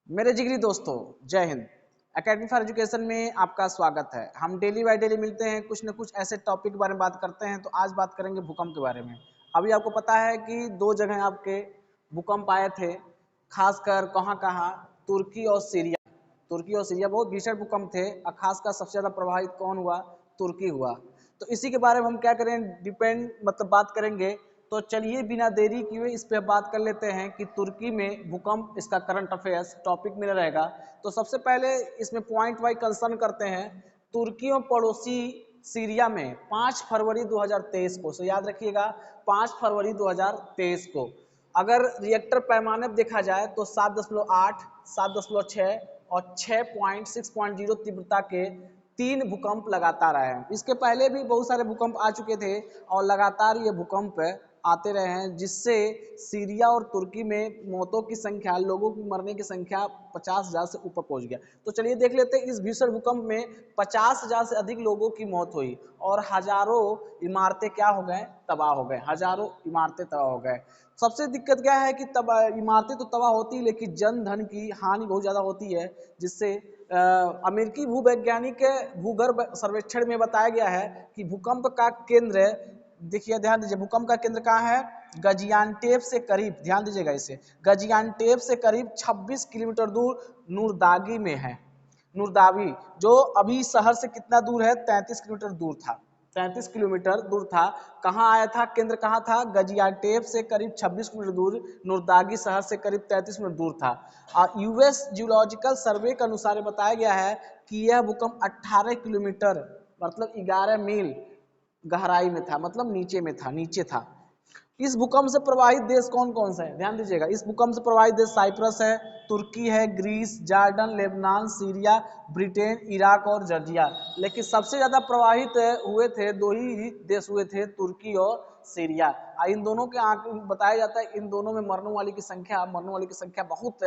मेरे जिगरी दोस्तों, जय हिंद। एकेडमी फॉर एजुकेशन में आपका स्वागत है। हम डेली बाय डेली मिलते हैं, कुछ न कुछ ऐसे टॉपिक के बारे में बात करते हैं। तो आज बात करेंगे भूकंप के बारे में। अभी आपको पता है कि दो जगह आपके भूकंप आए थे, खासकर कहाँ कहाँ, तुर्की और सीरिया। तुर्की और सीरिया बहुत भीषण भूकंप थे और खासकर सबसे ज़्यादा प्रभावित कौन हुआ? तुर्की हुआ। तो इसी के बारे में हम क्या करें, बात करेंगे। तो चलिए बिना देरी किए इस पे बात कर लेते हैं कि तुर्की में भूकंप, इसका करंट अफेयर्स टॉपिक में रहेगा। तो सबसे पहले इसमें पॉइंट वाइज कंसर्न करते हैं। तुर्की और पड़ोसी सीरिया में 5 फरवरी 2023 को, सो याद रखिएगा 5 फरवरी 2023 को अगर रिएक्टर पैमाने पर देखा जाए तो 7.8, 7.6 और 6.0 तीव्रता के 3 भूकंप लगातार आए हैं। इसके पहले भी बहुत सारे भूकंप आ चुके थे और लगातार ये भूकंप आते रहे हैं, जिससे सीरिया और तुर्की में मौतों की संख्या, लोगों की मरने की संख्या 50,000 से ऊपर पहुंच गया। तो चलिए देख लेते हैं, इस भीषण भूकंप में 50,000 से अधिक लोगों की मौत हुई और हजारों इमारतें क्या हो गए? तबाह हो गए। हजारों इमारतें तबाह हो गए। सबसे दिक्कत क्या है कि इमारतें तो तबाह होती है, लेकिन जन धन की हानि बहुत ज्यादा होती है, जिससे अमेरिकी भूवैज्ञानिक भूगर्भ सर्वेक्षण में बताया गया है कि भूकंप का केंद्र, देखिए ध्यान दीजिए, भूकंप का केंद्र कहाँ है? गजियान्टेप से करीब, ध्यान दीजिएगा इसे, गजियान्टेप से करीब 26 किलोमीटर दूर नुरदागी में है। नुरदावी जो अभी शहर से कितना दूर है? 33 किलोमीटर दूर था। 33 किलोमीटर दूर था। कहाँ आया था? केंद्र कहाँ था? गजियान्टेप से करीब 26 किलोमीटर दूर, नुरदागी शहर से करीब 33 किलोमीटर दूर था। यूएस जियोलॉजिकल सर्वे के अनुसार बताया गया है कि यह भूकंप 18 किलोमीटर मतलब 11 मील गहराई में था, मतलब नीचे में था, नीचे था। इस भूकंप से प्रभावित देश कौन कौन से हैं? ध्यान दीजिएगा, इस भूकंप से प्रभावित देश साइप्रस है, तुर्की है, Greece, Jordan, Lebanon, Syria, Britain, Iraq और जॉर्जिया। लेकिन सबसे ज्यादा प्रभावित हुए थे, दो ही देश हुए थे, तुर्की और सीरिया। इन दोनों के आंकड़े बताया जाता है, इन दोनों में मरने वाले की संख्या बहुत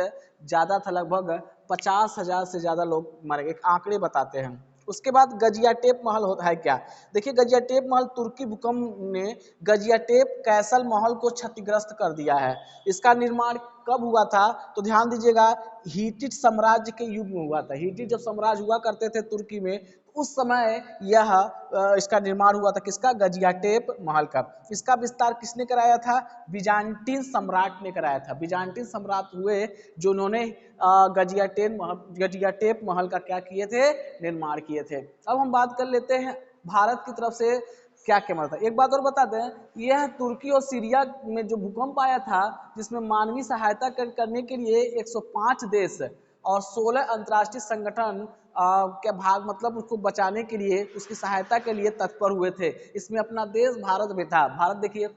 ज्यादा था, लगभग 50,000 से ज्यादा लोग मरे, एक आंकड़े बताते हैं। उसके बाद गजियाटेप महल होता है क्या? देखिए, गजियाटेप महल, तुर्की भूकंप ने गजियाटेप कैसल महल को क्षतिग्रस्त कर दिया है। इसका निर्माण कब हुआ था? तो ध्यान दीजिएगा, हिटिट साम्राज्य के युग में हुआ था। हिटिट जब साम्राज्य हुआ करते थे तुर्की में, उस समय यह इसका निर्माण हुआ था। किसका? गजियाटेप महल का। इसका विस्तार किसने कराया था? बिजान्टिन सम्राट ने कराया था। बिजान्टिन सम्राट हुए जो उन्होंने गजियाटेप महल का क्या किए थे? निर्माण किए थे। अब हम बात कर लेते हैं भारत की तरफ से क्या क्या मदद है। एक बात और बताते हैं, यह तुर्की और सीरिया में जो भूकंप आया था, जिसमें मानवीय सहायता करने के लिए 105 देश और 16 अंतर्राष्ट्रीय संगठन के भाग, मतलब उसको बचाने के लिए, उसकी सहायता के लिए तत्पर हुए थे। इसमें अपना देश भारत भी था। भारत देखिए,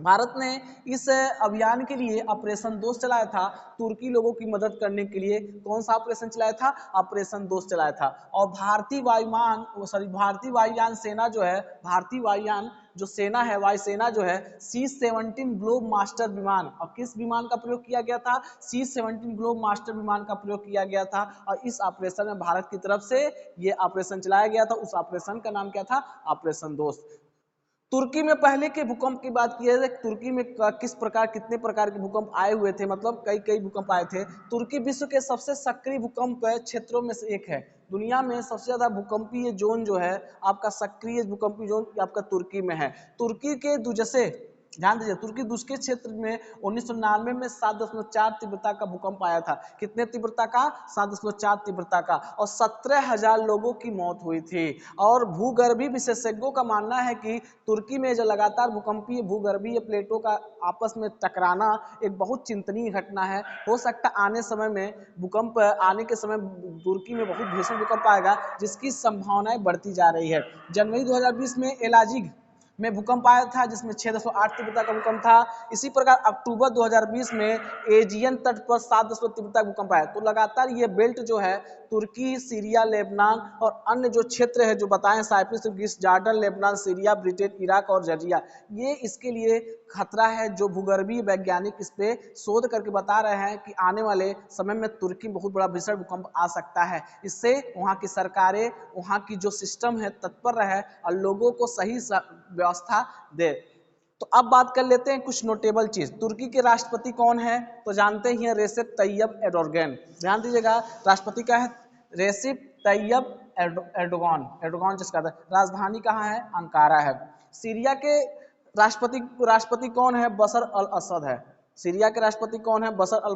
भारत ने इस अभियान के लिए ऑपरेशन दोस्त चलाया था। तुर्की लोगों की मदद करने के लिए कौन सा ऑपरेशन चलाया था? ऑपरेशन दोस्त चलाया था। और भारतीय वायुयान सेना जो है, भारतीय वायुयान जो सेना है, वायुसेना जो है, C-17 ग्लोब मास्टर विमान, और किस विमान का प्रयोग किया गया था? C-17 ग्लोब मास्टर विमान का प्रयोग किया गया था। और इस ऑपरेशन में भारत की तरफ से ये ऑपरेशन चलाया गया था। उस ऑपरेशन का नाम क्या था? ऑपरेशन दोस्त। तुर्की में पहले के भूकंप की बात की है, तुर्की में किस प्रकार, कितने प्रकार के भूकंप आए हुए थे, मतलब कई कई भूकंप आए थे। तुर्की विश्व के सबसे सक्रिय भूकंप क्षेत्रों में से एक है। दुनिया में सबसे ज्यादा भूकंपीय जोन जो है, आपका सक्रिय भूकंपीय जोन आपका तुर्की में है। तुर्की के दुजसे, ध्यान दीजिए, तुर्की दुष्के क्षेत्र में 1999 में 7.4 तीव्रता का भूकंप आया था। कितने तीव्रता का? 7.4 तीव्रता का। और 17,000 लोगों की मौत हुई थी। और भूगर्भीय विशेषज्ञों का मानना है कि तुर्की में जो लगातार भूकंपीय भूगर्भीय प्लेटों का आपस में टकराना एक बहुत चिंतनीय घटना है। हो सकता है आने समय में, भूकंप आने के समय तुर्की में बहुत भीषण भूकंप आएगा, जिसकी संभावनाएं बढ़ती जा रही है। जनवरी 2020 में एलाजिग में भूकंप आया था, जिसमें 6.8 तीव्रता का भूकंप था। इसी प्रकार अक्टूबर 2020 में एजियन तट पर 7 तीव्रता भूकंप आया। तो लगातार ये बेल्ट जो है, तुर्की, सीरिया, लेबनान और अन्य जो क्षेत्र है जो बताएं, Cyprus, Greece, Jordan, Lebanon, Syria, Britain, Iraq और जॉर्जिया, ये इसके लिए खतरा है। जो भूगर्भीय वैज्ञानिक इस पे शोध करके बता रहे हैं कि आने वाले समय में तुर्की में बहुत बड़ा भीषण भूकंप आ सकता है। इससे वहाँ की सरकारें, वहाँ की जो सिस्टम है, तत्पर रहे और लोगों को सही व्यवस्था दे। तो अब बात कर लेते हैं कुछ नोटेबल चीज। तुर्की के राष्ट्रपति कौन है? तो जानते ही हैं, रेसिप तैयब एर्दोगन। ध्यान दीजिएगा, राष्ट्रपति का है रेसिप तैयब एर्दोगन, एर्दोगन जिसका था। राजधानी कहाँ है? अंकारा है। सीरिया के राष्ट्रपति कौन है? बशर अल असद है। सीरिया के राष्ट्रपति कौन है? बशर अल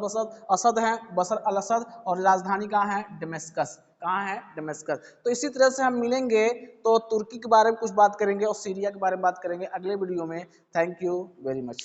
असद है, बशर अल असद। और राजधानी कहाँ है? दमिश्कस। कहाँ है? दमिश्कस। तो इसी तरह से हम मिलेंगे तो तुर्की के बारे में कुछ बात करेंगे और सीरिया के बारे में बात करेंगे अगले वीडियो में। Thank you very much.